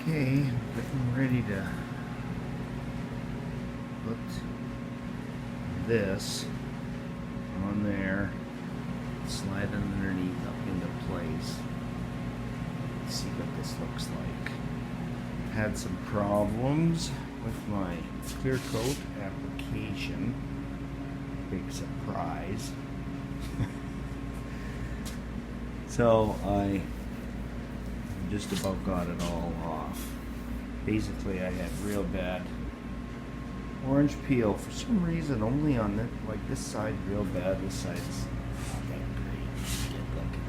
Okay, getting ready to put this on there, slide it underneath up into place. Let's see what this looks like. Had some problems with my clear coat application. Big surprise. So I just about got it all off. Basically, I had real bad orange peel for some reason, only on it, like this side real bad, this side's not that great. Get looking.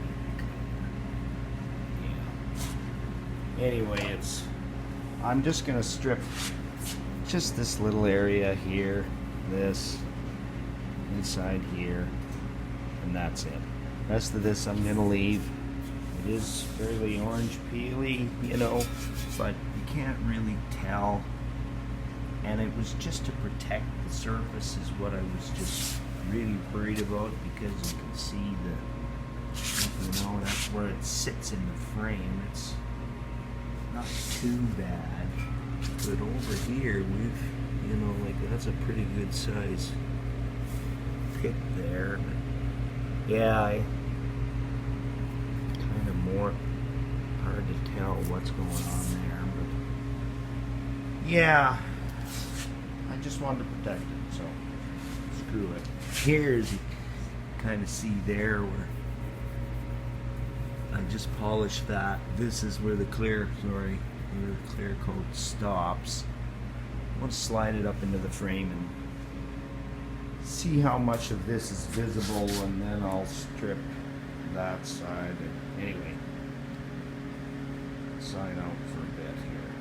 Yeah. Anyway, I'm just gonna strip just this little area here, this inside here, and that's it. Rest of this I'm gonna leave. It is fairly orange peely, you know, but you can't really tell. And it was just to protect the surface is what I was just really worried about, because you can see that's where it sits in the frame. It's not too bad. But over here, that's a pretty good size pit there. But yeah, kind of more hard to tell what's going on there. But yeah, I just wanted to protect it, so screw it. Here's, you kind of see there where I just polished that. This is where the clear coat stops. I want to slide it up into the frame and see how much of this is visible, and then I'll strip that side. Anyway, sign out for a bit here.